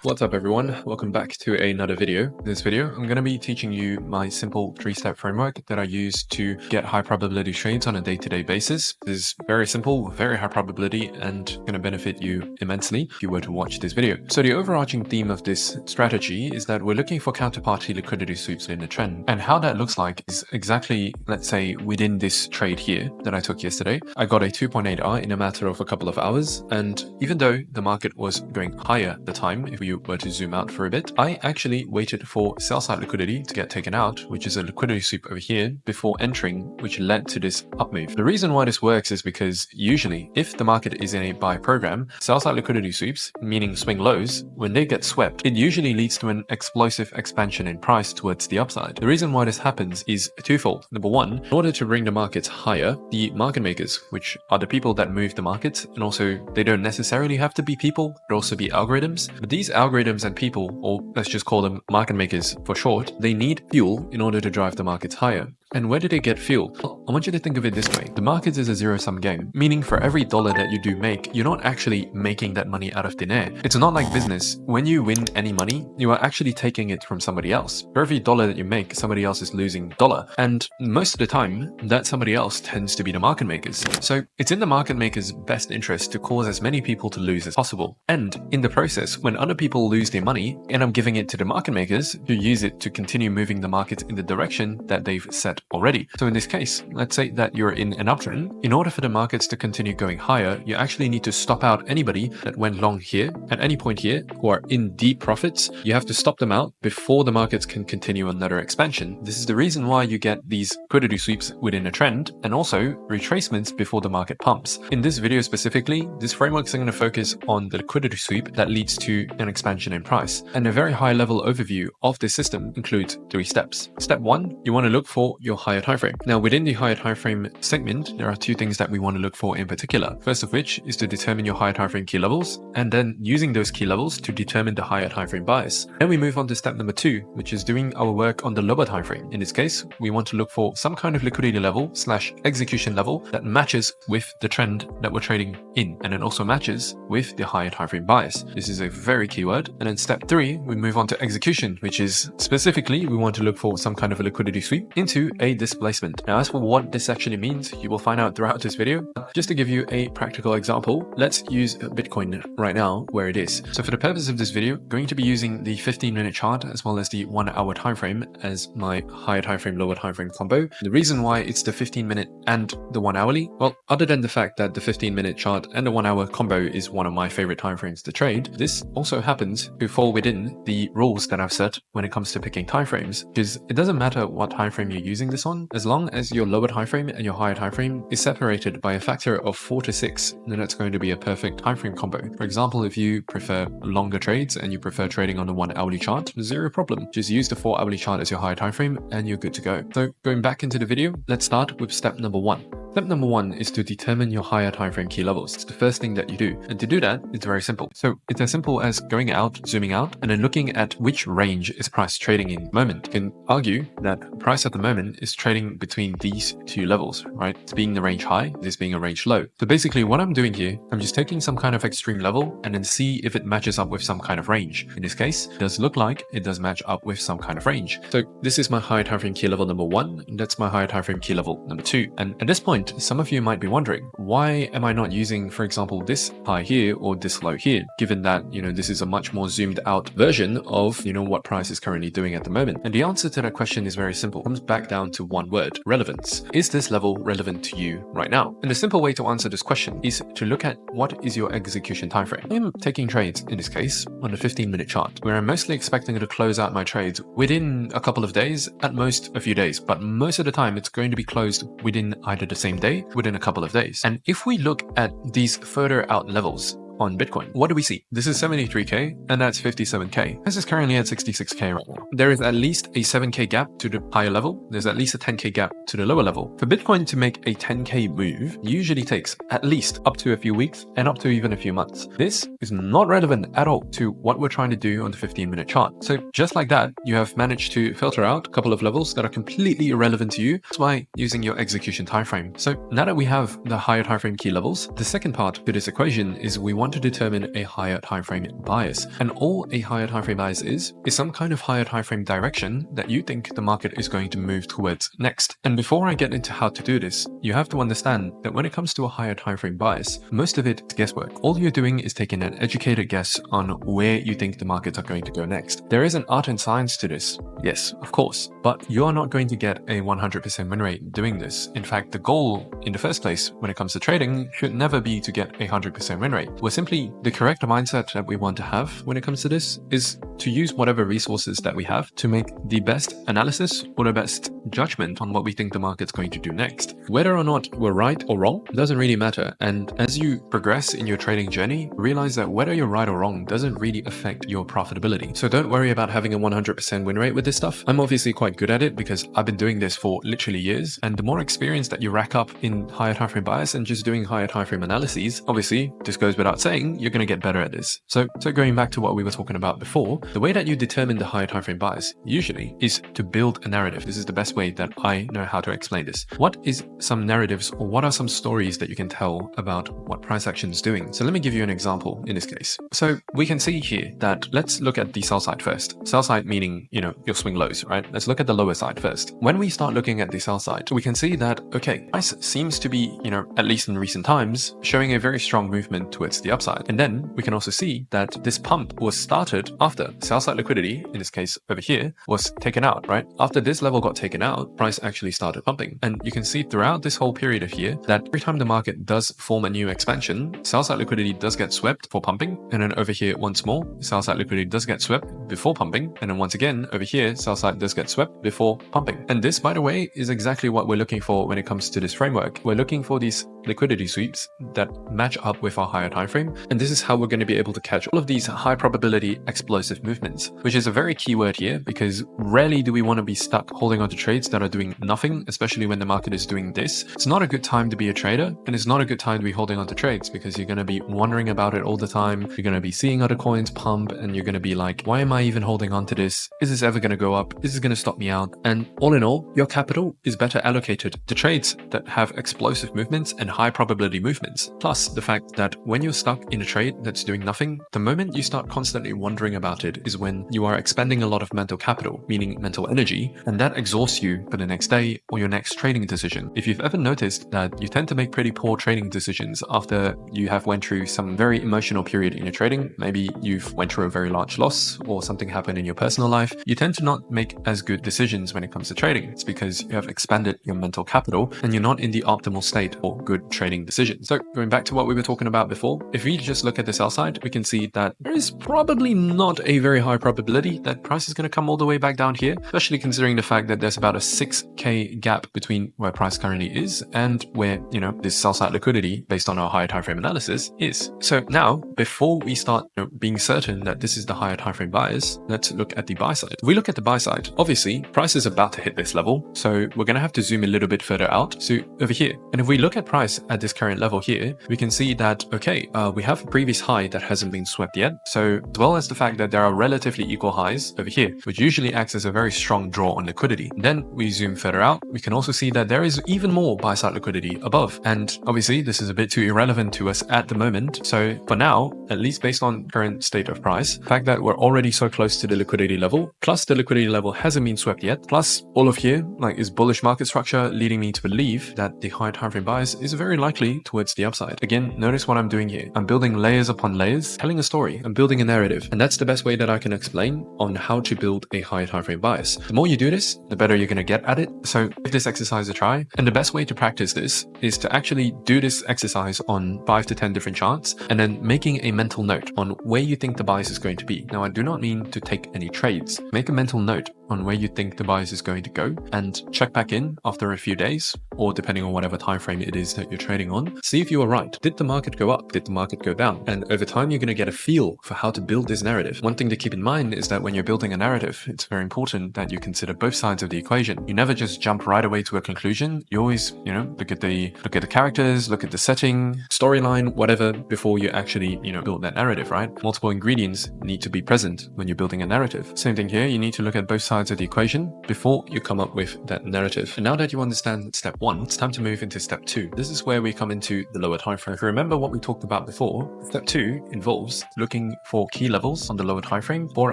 What's up everyone, welcome back to another video. In this video, I'm going to be teaching you my simple 3-step framework that I use to get high probability trades on a day-to-day basis. This is very simple, very high probability, and going to benefit you immensely if you were to watch this video. So the overarching theme of this strategy is that we're looking for counterparty liquidity sweeps in the trend. And how that looks like is exactly, let's say, within this trade here that I took yesterday. I got a 2.8R in a matter of a couple of hours, and even though the market was going higher at the time, if we were to zoom out for a bit, I actually waited for sell side liquidity to get taken out, which is a liquidity sweep over here, before entering, which led to this up move. The reason why this works is because usually if the market is in a buy program, sell side liquidity sweeps, meaning swing lows, when they get swept, it usually leads to an explosive expansion in price towards the upside. The reason why this happens is twofold. Number one, in order to bring the markets higher, the market makers, which are the people that move the market, and also they don't necessarily have to be people, but also be algorithms. But these algorithms and people, or let's just call them market makers for short, they need fuel in order to drive the markets higher. And where do they get fuel? Well, I want you to think of it this way. The market is a zero-sum game, meaning for every dollar that you do make, you're not actually making that money out of thin air. It's not like business. When you win any money, you are actually taking it from somebody else. For every dollar that you make, somebody else is losing $1. And most of the time, that somebody else tends to be the market makers. So it's in the market makers' best interest to cause as many people to lose as possible. And in the process, when other people lose their money, and I'm giving it to the market makers who use it to continue moving the market in the direction that they've set already. So in this case, let's say that you're in an uptrend. In order for the markets to continue going higher, you actually need to stop out anybody that went long here at any point here who are in deep profits. You have to stop them out before the markets can continue another expansion. This is the reason why you get these liquidity sweeps within a trend and also retracements before the market pumps. In this video specifically, this framework is going to focus on the liquidity sweep that leads to an expansion in price. And a very high level overview of this system includes 3 steps. Step 1, you want to look for your higher time frame. Now within the higher time frame segment, there are 2 things that we want to look for in particular. First of which is to determine your higher time frame key levels, and then using those key levels to determine the higher time frame bias. Then we move on to step number 2, which is doing our work on the lower time frame. In this case, we want to look for some kind of liquidity level / execution level that matches with the trend that we're trading in, and it also matches with the higher time frame bias. This is a very key word. And then step 3, we move on to execution, which is specifically we want to look for some kind of a liquidity sweep into a displacement. Now, as for what this actually means, you will find out throughout this video. Just to give you a practical example, let's use Bitcoin right now where it is. So for the purpose of this video, I'm going to be using the 15-minute chart as well as the 1-hour time frame as my higher time frame, lower time frame combo. The reason why it's the 15-minute and the 1 hourly, well, other than the fact that the 15-minute chart and the 1-hour combo is one of my favorite time frames to trade, this also happens to fall within the rules that I've set when it comes to picking time frames, because it doesn't matter what time frame you're using this on, as long as your lower time frame and your higher time frame is separated by a factor of 4 to 6, then that's going to be a perfect time frame combo. For example, if you prefer longer trades and you prefer trading on the 1 hourly chart, zero problem. Just use the 4 hourly chart as your higher time frame and you're good to go. So going back into the video, let's start with step number 1. Step number 1 is to determine your higher time frame key levels. It's the first thing that you do. And to do that, it's very simple. So it's as simple as going out, zooming out, and then looking at which range is price trading in the moment. You can argue that price at the moment is trading between these 2 levels, right? It's being the range high, this being a range low. So basically what I'm doing here, I'm just taking some kind of extreme level and then see if it matches up with some kind of range. In this case, it does look like it does match up with some kind of range. So this is my higher time frame key level number 1, and that's my higher time frame key level number 2. And at this point, some of you might be wondering, why am I not using, for example, this high here or this low here, given that, this is a much more zoomed out version of, what price is currently doing at the moment? And the answer to that question is very simple. It comes back down to one word: relevance. Is this level relevant to you right now? And the simple way to answer this question is to look at what is your execution time frame. I'm taking trades, in this case, on the 15-minute chart, where I'm mostly expecting to close out my trades within a couple of days, at most a few days, but most of the time it's going to be closed within either the same day, within a couple of days. And if we look at these further out levels on Bitcoin, what do we see? This is 73k and that's 57k. This is currently at 66k right now. There is at least a 7k gap to the higher level. There's at least a 10k gap to the lower level. For Bitcoin to make a 10k move usually takes at least up to a few weeks and up to even a few months. This is not relevant at all to what we're trying to do on the 15-minute chart. So just like that, you have managed to filter out a couple of levels that are completely irrelevant to you. That's why using your execution time frame. So now that we have the higher time frame key levels, the second part to this equation is we want want to determine a higher time frame bias. And all a higher time frame bias is some kind of higher time frame direction that you think the market is going to move towards next. And before I get into how to do this, you have to understand that when it comes to a higher time frame bias, most of it is guesswork. All you're doing is taking an educated guess on where you think the markets are going to go next. There is an art and science to this, yes, of course, but you are not going to get a 100% win rate doing this. In fact, the goal in the first place when it comes to trading should never be to get a 100% win rate. We're simply, the correct mindset that we want to have when it comes to this is to use whatever resources that we have to make the best analysis or the best judgment on what we think the market's going to do next. Whether or not we're right or wrong doesn't really matter. And as you progress in your trading journey, realize that whether you're right or wrong doesn't really affect your profitability. So don't worry about having a 100% win rate with this stuff. I'm obviously quite good at it because I've been doing this for literally years. And the more experience that you rack up in higher time frame bias and just doing higher time frame analyses, obviously this goes without saying, you're going to get better at this. So going back to what we were talking about before, the way that you determine the higher time frame bias usually is to build a narrative. This is the best way that I know how to explain this. What is some narratives or what are some stories that you can tell about what price action is doing? So let me give you an example in this case. So we can see here that let's look at the sell side first. Sell side meaning, your swing lows, right? Let's look at the lower side first. When we start looking at the sell side, we can see that, okay, price seems to be, at least in recent times, showing a very strong movement towards the upside. And then we can also see that this pump was started after sell side liquidity, in this case over here, was taken out, right? After this level got taken out, price actually started pumping. And you can see throughout this whole period of here that every time the market does form a new expansion, sell side liquidity does get swept for pumping. And then over here once more, sell side liquidity does get swept before pumping. And then once again, over here, sell side does get swept before pumping. And this, by the way, is exactly what we're looking for when it comes to this framework. We're looking for these liquidity sweeps that match up with our higher time frame. And this is how we're going to be able to catch all of these high probability explosive movements, which is a very key word here because rarely do we want to be stuck holding onto trades that are doing nothing, especially when the market is doing this. It's not a good time to be a trader, and it's not a good time to be holding onto trades because you're going to be wondering about it all the time. You're going to be seeing other coins pump and you're going to be like, why am I even holding onto this? Is this ever going to go up? Is this going to stop me out? And all in all, your capital is better allocated to trades that have explosive movements and high probability movements. Plus the fact that when you're stuck in a trade that's doing nothing, the moment you start constantly wondering about it is when you are expending a lot of mental capital, meaning mental energy, and that exhausts you for the next day or your next trading decision. If you've ever noticed that you tend to make pretty poor trading decisions after you have went through some very emotional period in your trading, maybe you've went through a very large loss or something happened in your personal life, you tend to not make as good decisions when it comes to trading. It's because you have expended your mental capital and you're not in the optimal state for good trading decisions. So going back to what we were talking about before, if we just look at the sell side, we can see that there is probably not a very high probability that price is going to come all the way back down here, especially considering the fact that there's about a 6K gap between where price currently is and where, this sell side liquidity based on our higher time frame analysis is. So now, before we start being certain that this is the higher time frame bias, let's look at the buy side. If we look at the buy side, obviously price is about to hit this level, so we're going to have to zoom a little bit further out. So over here, and if we look at price at this current level here, we can see that, okay, we have a previous high that hasn't been swept yet. So as well as the fact that there are relatively equal highs over here, which usually acts as a very strong draw on liquidity. Then we zoom further out, we can also see that there is even more buy side liquidity above. And obviously this is a bit too irrelevant to us at the moment. So for now, at least based on current state of price, the fact that we're already so close to the liquidity level, plus the liquidity level hasn't been swept yet, plus all of here is bullish market structure leading me to believe that the high time frame bias is very likely towards the upside. Again, notice what I'm doing here. I'm building layers upon layers, telling a story. I'm building a narrative. And that's the best way that I can explain on how to build a high time frame bias. The more you do this, the better you're going to get at it. So give this exercise a try. And the best way to practice this is to actually do this exercise on 5 to 10 different charts and then making a mental note on where you think the bias is going to be. Now, I do not mean to take any trades. Make a mental note on where you think the bias is going to go and check back in after a few days or depending on whatever time frame it is that you're trading on. See if you were right. Did the market go up? Did the market go down? And over time, you're going to get a feel for how to build this narrative. One thing to keep in mind is that when you're building a narrative, it's very important that you consider both sides of the equation. You never just jump right away to a conclusion. You always, look at the characters, look at the setting, storyline, whatever, before you actually, build that narrative, right? Multiple ingredients need to be present when you're building a narrative. Same thing here. You need to look at both sides sides of the equation before you come up with that narrative. And now that you understand step 1, it's time to move into step 2. This is where we come into the lower time frame. If you remember what we talked about before, step 2 involves looking for key levels on the lower time frame for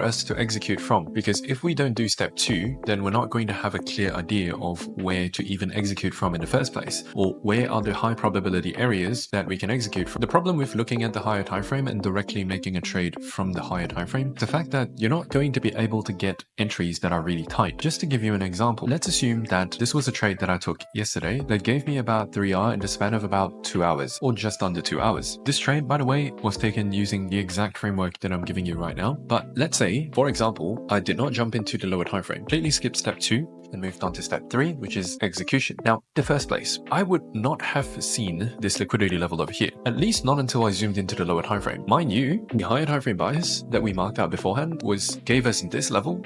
us to execute from. Because if we don't do step 2, then we're not going to have a clear idea of where to even execute from in the first place, or where are the high probability areas that we can execute from. The problem with looking at the higher time frame and directly making a trade from the higher time frame is the fact that you're not going to be able to get entries that are really tight. Just to give you an example, let's assume that this was a trade that I took yesterday that gave me about 3R in the span of about 2 hours, or just under 2 hours. This trade, by the way, was taken using the exact framework that I'm giving you right now. But let's say, for example, I did not jump into the lower time frame, completely skipped step 2 and moved on to step 3, which is execution. Now, in the first place, I would not have seen this liquidity level over here, at least not until I zoomed into the lower time frame. Mind you, the higher time frame bias that we marked out beforehand gave us this level.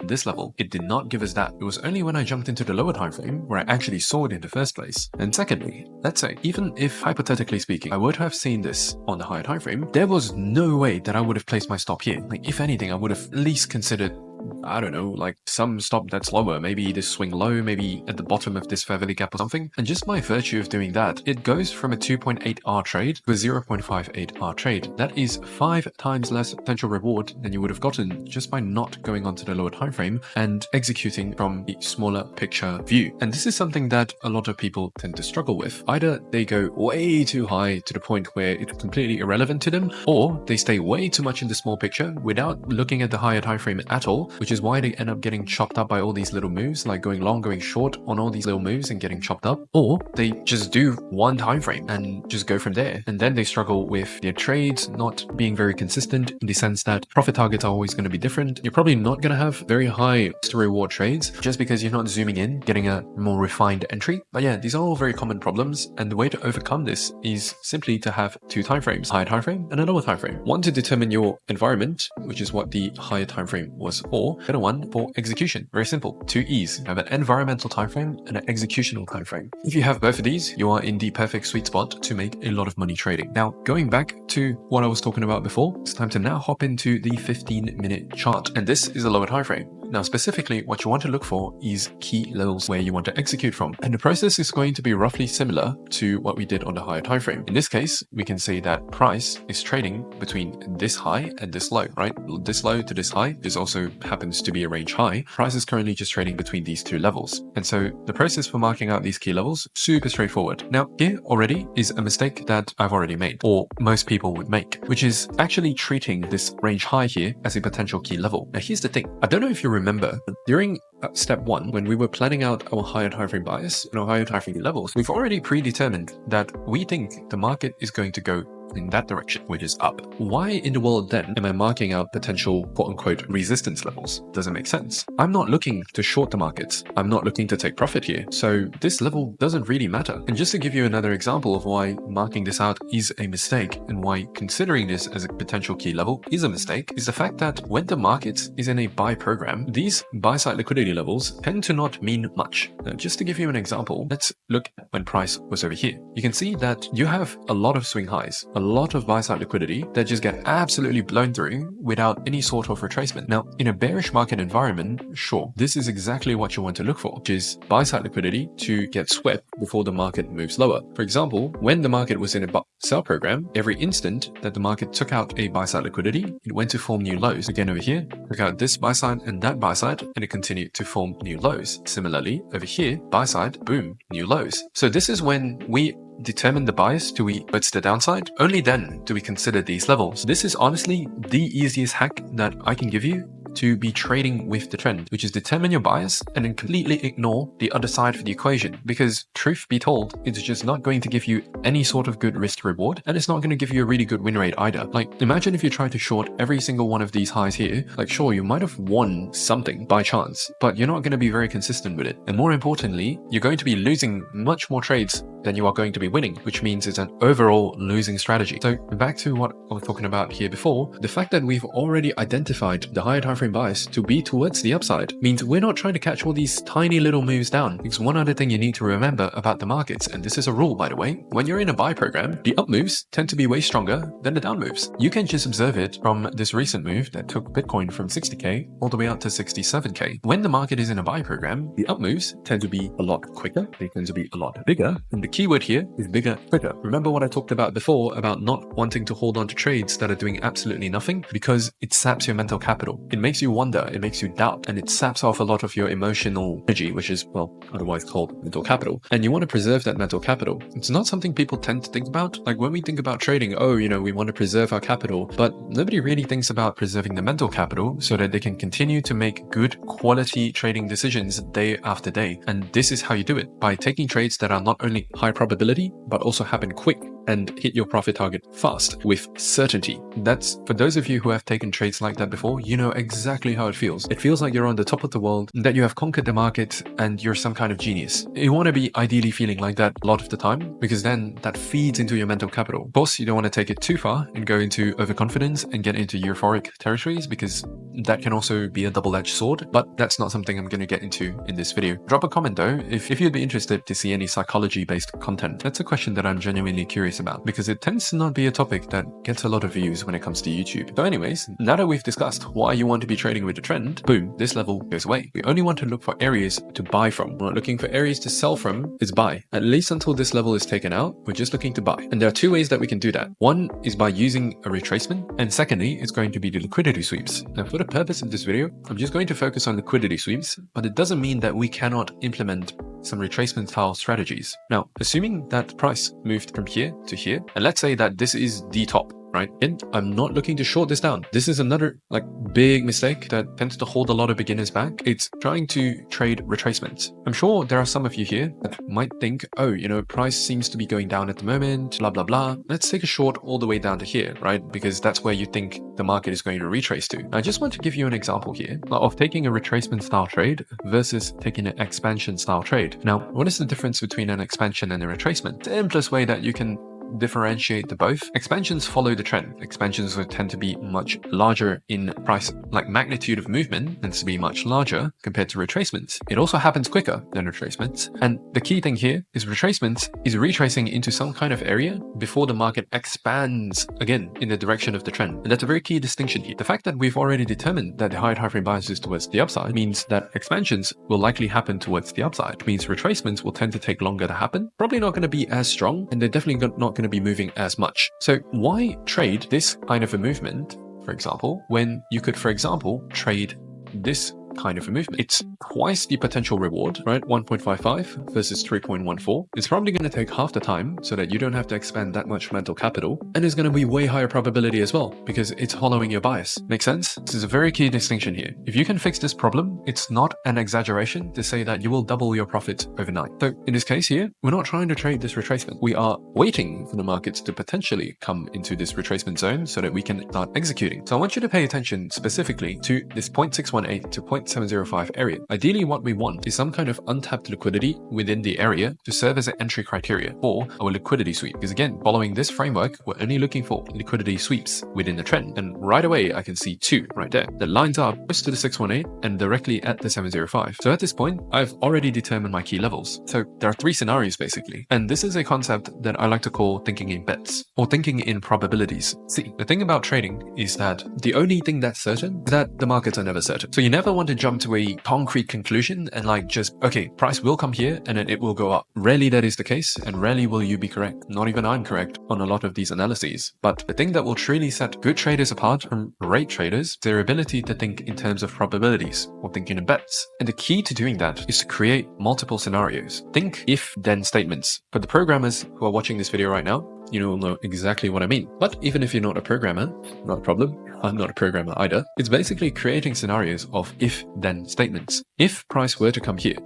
It did not give us that. It was only when I jumped into the lower time frame where I actually saw it in the first place. And secondly, let's say, even if hypothetically speaking, I would have seen this on the higher time frame, there was no way that I would have placed my stop here. Like, if anything, I would have at least considered, I don't know, like some stop that's lower, maybe this swing low, maybe at the bottom of this fair value gap or something. And just by virtue of doing that, it goes from a 2.8R trade to a 0.58R trade. That is 5 times less potential reward than you would have gotten just by not going onto the lower time frame and executing from the smaller picture view. And this is something that a lot of people tend to struggle with. Either they go way too high to the point where it's completely irrelevant to them, or they stay way too much in the small picture without looking at the higher time frame at all, which is why they end up getting chopped up by all these little moves, like going long, going short on all these little moves and getting chopped up. Or they just do one time frame and just go from there. And then they struggle with their trades not being very consistent, in the sense that profit targets are always going to be different. You're probably not going to have very high risk to reward trades just because you're not zooming in, getting a more refined entry. But yeah, these are all very common problems. And the way to overcome this is simply to have 2 time frames, higher time frame and a lower time frame. One to determine your environment, which is what the higher time frame was for. The other one for execution. Very simple. 2 E's. You have an environmental time frame and an executional time frame. If you have both of these, you are in the perfect sweet spot to make a lot of money trading. Now, going back to what I was talking about before, it's time to now hop into the 15-minute chart. And this is a lower time frame. Now, specifically, what you want to look for is key levels where you want to execute from. And the process is going to be roughly similar to what we did on the higher time frame. In this case, we can say that price is trading between this high and this low, right? This low to this high. This also happens to be a range high. Price is currently just trading between these 2 levels. And so the process for marking out these key levels, super straightforward. Now, here already is a mistake that I've already made, or most people would make, which is actually treating this range high here as a potential key level. Now, here's the thing. I don't know if you remember, during step 1, when we were planning out our higher time frame bias and our higher time frame levels, we've already predetermined that we think the market is going to go in that direction, which is up. Why in the world then am I marking out potential quote-unquote resistance levels? Doesn't make sense. I'm not looking to short the markets. I'm not looking to take profit here. So this level doesn't really matter. And just to give you another example of why marking this out is a mistake and why considering this as a potential key level is a mistake, is the fact that when the market is in a buy program, these buy-side liquidity levels tend to not mean much. Now, just to give you an example, let's look at when price was over here. You can see that you have a lot of swing highs, a lot of buy-side liquidity that just get absolutely blown through without any sort of retracement. Now, in a bearish market environment, sure, this is exactly what you want to look for, which is buy-side liquidity to get swept before the market moves lower. For example, when the market was in a sell program, every instant that the market took out a buy-side liquidity, it went to form new lows. Again, over here, took out this buy-side and that buy-side, and it continued to form new lows. Similarly, over here, buy-side, boom, new lows. So this is when we determine the bias. Do we go to the downside? Only then do we consider these levels. This is honestly the easiest hack that I can give you to be trading with the trend, which is determine your bias and then completely ignore the other side of the equation. Because truth be told, it's just not going to give you any sort of good risk to reward, and it's not going to give you a really good win rate either. Like, imagine if you try to short every single one of these highs here. Like, sure, you might have won something by chance, but you're not going to be very consistent with it. And more importantly, you're going to be losing much more trades than you are going to be winning, which means it's an overall losing strategy. So back to what I was talking about here before, the fact that we've already identified the higher time frame frame bias to be towards the upside means we're not trying to catch all these tiny little moves down. Because one other thing you need to remember about the markets, and this is a rule by the way, when you're in a buy program, the up moves tend to be way stronger than the down moves. You can just observe it from this recent move that took Bitcoin from 60k all the way up to 67k. When the market is in a buy program, the up moves tend to be a lot quicker, they tend to be a lot bigger, and the keyword here is bigger, quicker. Remember what I talked about before about not wanting to hold on to trades that are doing absolutely nothing, because it saps your mental capital. It makes you wonder, it makes you doubt, and it saps off a lot of your emotional energy, which is, well, otherwise called mental capital. And you want to preserve that mental capital. It's not something people tend to think about. Like when we think about trading, oh, you know, we want to preserve our capital, but nobody really thinks about preserving the mental capital so that they can continue to make good quality trading decisions day after day. And this is how you do it, by taking trades that are not only high probability, but also happen quick and hit your profit target fast with certainty. That's for those of you who have taken trades like that before, you know exactly how it feels. It feels like you're on the top of the world, that you have conquered the market and you're some kind of genius. You want to be ideally feeling like that a lot of the time, because then that feeds into your mental capital. Of course, you don't want to take it too far and go into overconfidence and get into euphoric territories, because that can also be a double-edged sword, but that's not something I'm going to get into in this video. Drop a comment though if you'd be interested to see any psychology-based content. That's a question that I'm genuinely curious about, because it tends to not be a topic that gets a lot of views when it comes to YouTube. So anyways, now that we've discussed why you want to be trading with the trend, boom, this level goes away. We only want to look for areas to buy from. We're not looking for areas to sell from, it's buy. At least until this level is taken out, we're just looking to buy. And there are two ways that we can do that. One is by using a retracement, and secondly, it's going to be the liquidity sweeps. Now for the purpose of this video, I'm just going to focus on liquidity sweeps, but it doesn't mean that we cannot implement some retracement style strategies. Now, assuming that price moved from here to here, and let's say that this is the top, right? And I'm not looking to short this down. This is another big mistake that tends to hold a lot of beginners back. It's trying to trade retracements. I'm sure there are some of you here that might think, oh, you know, price seems to be going down at the moment, blah, blah, blah. Let's take a short all the way down to here, right? Because that's where you think the market is going to retrace to. I just want to give you an example here of taking a retracement style trade versus taking an expansion style trade. Now, what is the difference between an expansion and a retracement? The simplest way that you can differentiate the both. Expansions follow the trend. Expansions would tend to be much larger in price, like magnitude of movement tends to be much larger compared to retracements. It also happens quicker than retracements. And the key thing here is retracements is retracing into some kind of area before the market expands again in the direction of the trend. And that's a very key distinction here. The fact that we've already determined that the high frame bias is towards the upside means that expansions will likely happen towards the upside. It means retracements will tend to take longer to happen, probably not going to be as strong, and they're definitely not going to be moving as much. So why trade this kind of a movement, for example, when you could, for example, trade this kind of a movement? It's twice the potential reward, right? 1.55 versus 3.14. It's probably going to take half the time so that you don't have to expend that much mental capital, and it's going to be way higher probability as well because it's following your bias. Make sense? This is a very key distinction here. If you can fix this problem, it's not an exaggeration to say that you will double your profit overnight. So in this case here, we're not trying to trade this retracement. We are waiting for the markets to potentially come into this retracement zone so that we can start executing. So I want you to pay attention specifically to this 0.618 to 0.705 area. Ideally, what we want is some kind of untapped liquidity within the area to serve as an entry criteria for our liquidity sweep. Because again, following this framework, we're only looking for liquidity sweeps within the trend. And right away, I can see two right there that lines up close to the 618 and directly at the 705. So at this point, I've already determined my key levels. So there are three scenarios basically. And this is a concept that I like to call thinking in bets or thinking in probabilities. See, the thing about trading is that the only thing that's certain is that the markets are never certain. So you never want to jump to a concrete conclusion and just, okay, price will come here and then it will go up. Rarely that is the case, and rarely will you be correct. Not even I'm correct on a lot of these analyses. But the thing that will truly set good traders apart from great traders is their ability to think in terms of probabilities or thinking in bets. And the key to doing that is to create multiple scenarios. Think if-then statements. For the programmers who are watching this video right now, you will know exactly what I mean. But even if you're not a programmer, not a problem. I'm not a programmer either. It's basically creating scenarios of if-then statements. If price were to come here,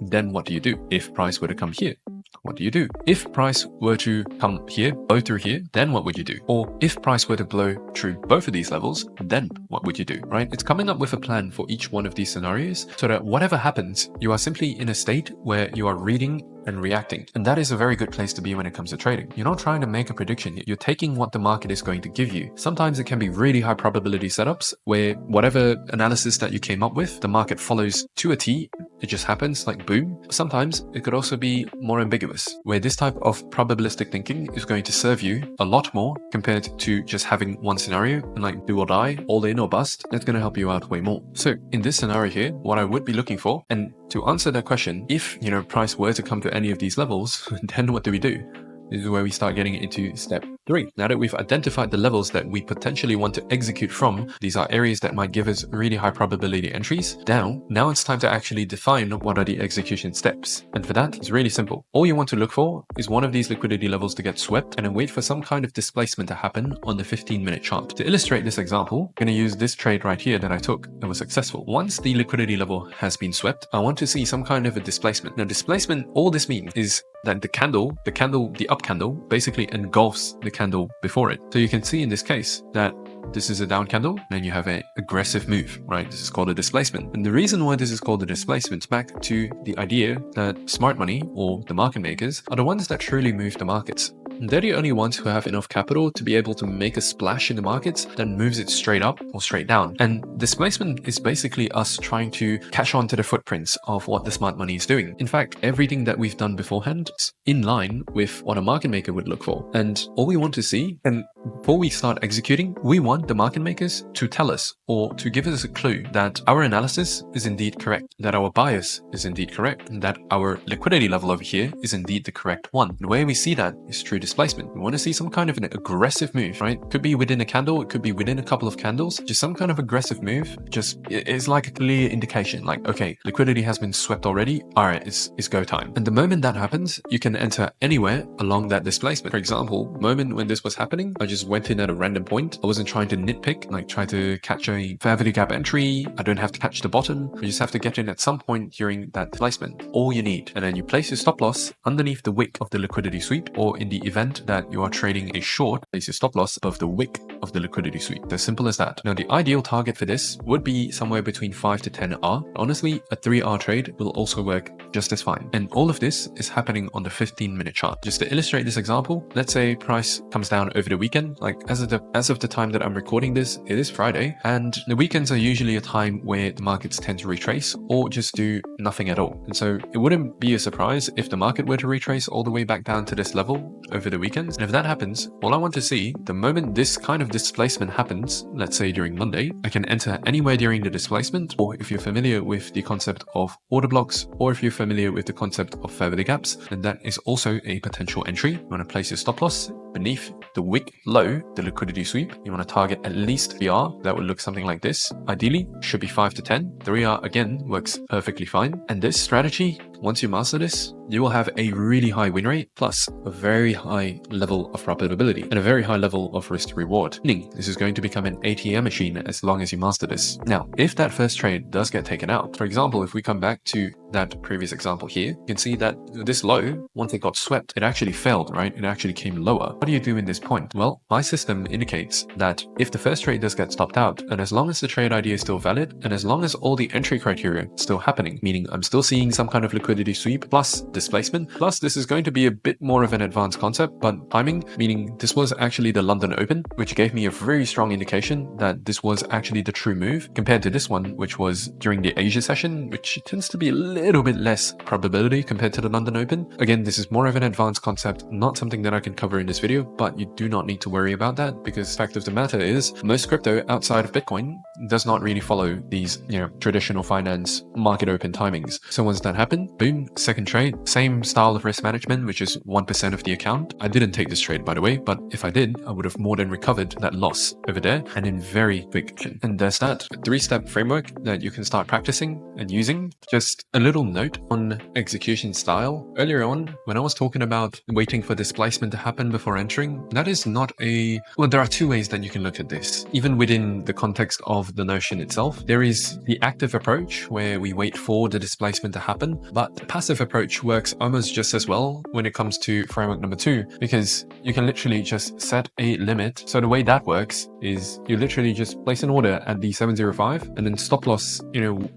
then what do you do? If price were to come here, what do you do? If price were to come here, blow through here, then what would you do? Or if price were to blow through both of these levels, then what would you do, right? It's coming up with a plan for each one of these scenarios so that whatever happens, you are simply in a state where you are reading and reacting. And that is a very good place to be when it comes to trading. You're not trying to make a prediction. You're taking what the market is going to give you. Sometimes it can be really high probability setups where whatever analysis that you came up with, the market follows to a T. It just happens, like boom. Sometimes it could also be more ambiguous, where this type of probabilistic thinking is going to serve you a lot more compared to just having one scenario and like do or die, all in or bust. That's going to help you out way more. So in this scenario here, what I would be looking for, and to answer that question, if price were to come to any of these levels, then what do we do? This is where we start getting into step 3. Now that we've identified the levels that we potentially want to execute from, these are areas that might give us really high probability entries. Now it's time to actually define what are the execution steps. And for that, it's really simple. All you want to look for is one of these liquidity levels to get swept and then wait for some kind of displacement to happen on the 15-minute chart. To illustrate this example, I'm going to use this trade right here that I took and was successful. Once the liquidity level has been swept, I want to see some kind of a displacement. Now displacement, all this means is that the up candle basically engulfs the candle before it. So you can see in this case that this is a down candle, and you have an aggressive move, right? This is called a displacement. And the reason why this is called a displacement is back to the idea that smart money, or the market makers, are the ones that truly move the markets. They're the only ones who have enough capital to be able to make a splash in the markets that moves it straight up or straight down. And displacement is basically us trying to catch on to the footprints of what the smart money is doing. In fact, everything that we've done beforehand is in line with what a market maker would look for. And all we want to see, and before we start executing, we want the market makers to tell us or to give us a clue that our analysis is indeed correct, that our bias is indeed correct, and that our liquidity level over here is indeed the correct one. The way we see that is through displacement. We want to see some kind of an aggressive move, right? Could be within a candle, it could be within a couple of candles, just some kind of aggressive move. Just it's like a clear indication, like, okay, liquidity has been swept already. All right, it's go time. And the moment that happens, you can enter anywhere along that displacement. For example, moment when this was happening, I just went in at a random point. I wasn't trying to nitpick, like try to catch a fair value gap entry. I don't have to catch the bottom. You just have to get in at some point during that displacement. All you need. And then you place your stop loss underneath the wick of the liquidity sweep, or in the event that you are trading a short, place your stop loss above the wick of the liquidity sweep. As simple as that. Now, the ideal target for this would be somewhere between 5 to 10 R. Honestly, a 3R trade will also work just as fine. And all of this is happening on the 15-minute chart. Just to illustrate this example, let's say price comes down over the weekend. Like as of the time that I'm recording this, it is Friday, and the weekends are usually a time where the markets tend to retrace or just do nothing at all. And so it wouldn't be a surprise if the market were to retrace all the way back down to this level over the weekends. And if that happens, all I want to see, the moment this kind of displacement happens, let's say during Monday, I can enter anywhere during the displacement, or if you're familiar with the concept of order blocks, or if you're familiar with the concept of fair value gaps, then that is also a potential entry. You want to place your stop loss beneath the wick low, the liquidity sweep. You want to target at least 3R. That would look something like this. Ideally, should be 5 to 10. 3R again works perfectly fine. And this strategy, once you master this, you will have a really high win rate plus a very high level of profitability and a very high level of risk to reward. Meaning this is going to become an ATM machine as long as you master this. Now, if that first trade does get taken out, for example, if we come back to that previous example here, you can see that this low, once it got swept, it actually failed, right? It actually came lower. What do you do in this point? Well, my system indicates that if the first trade does get stopped out, and as long as the trade idea is still valid, and as long as all the entry criteria is still happening, meaning I'm still seeing some kind of liquidity sweep plus displacement, plus this is going to be a bit more of an advanced concept, but timing, meaning this was actually the London Open, which gave me a very strong indication that this was actually the true move compared to this one, which was during the Asia session, which tends to be a little bit less probability compared to the London Open. Again, this is more of an advanced concept, not something that I can cover in this video, but you do not need to worry about that because the fact of the matter is most crypto outside of Bitcoin does not really follow these, traditional finance market open timings. So once that happened, boom, second trade, same style of risk management, which is 1% of the account. I didn't take this trade, by the way, but if I did, I would have more than recovered that loss over there and in very quick action. And there's that 3-step framework that you can start practicing and using. Just a little note on execution style. Earlier on, when I was talking about waiting for displacement to happen before entering, that is not well, there are two ways that you can look at this. Even within the context of the notion itself, there is the active approach where we wait for the displacement to happen, but the passive approach works almost just as well when it comes to framework number 2, because you can literally just set a limit. So the way that works is you literally just place an order at the 705 and then stop loss,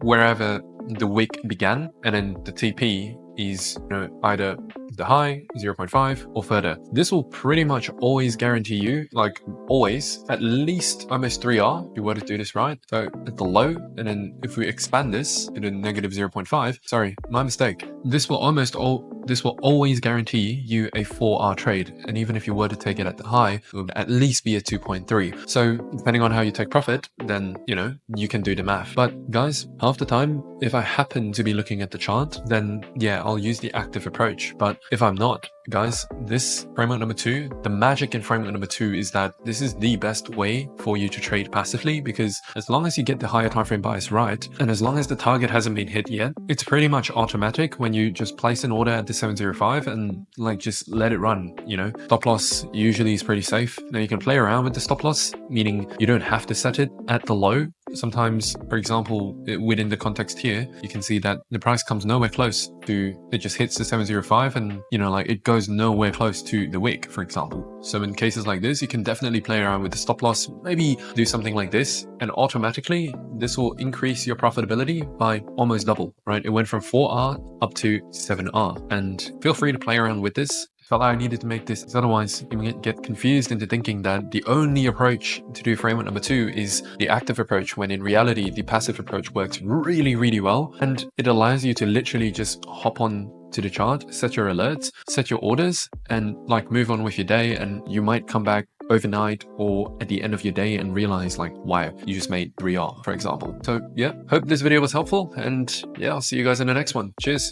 wherever the wick began, and then the TP is, either the high, 0.5 or further. This will pretty much always guarantee you, like always, at least almost 3R if you were to do this right. So at the low, and then if we expand this to the negative 0.5, sorry, my mistake. This will always guarantee you a 4R trade. And even if you were to take it at the high, it will at least be a 2.3. So depending on how you take profit, then, you can do the math. But guys, half the time, if I happen to be looking at the chart, then yeah, I'll use the active approach. But if I'm not, guys, this framework number 2, the magic in framework number 2 is that this is the best way for you to trade passively, because as long as you get the higher time frame bias right, and as long as the target hasn't been hit yet, it's pretty much automatic when you just place an order at the 705 and just let it run. Stop loss usually is pretty safe. Now you can play around with the stop loss, meaning you don't have to set it at the low. Sometimes, for example, within the context here, you can see that the price comes nowhere close to, it just hits the 705 and, it goes nowhere close to the wick, for example. So in cases like this, you can definitely play around with the stop loss, maybe do something like this, and automatically this will increase your profitability by almost double, right? It went from 4R up to 7R, and feel free to play around with this. Felt like I needed to make this, because otherwise you might get confused into thinking that the only approach to do framework number 2 is the active approach, when in reality the passive approach works really, really well, and it allows you to literally just hop on to the chart, set your alerts, set your orders, and move on with your day, and you might come back overnight or at the end of your day and realize wow, you just made 3R, for example. So yeah, hope this video was helpful, and yeah, I'll see you guys in the next one. Cheers.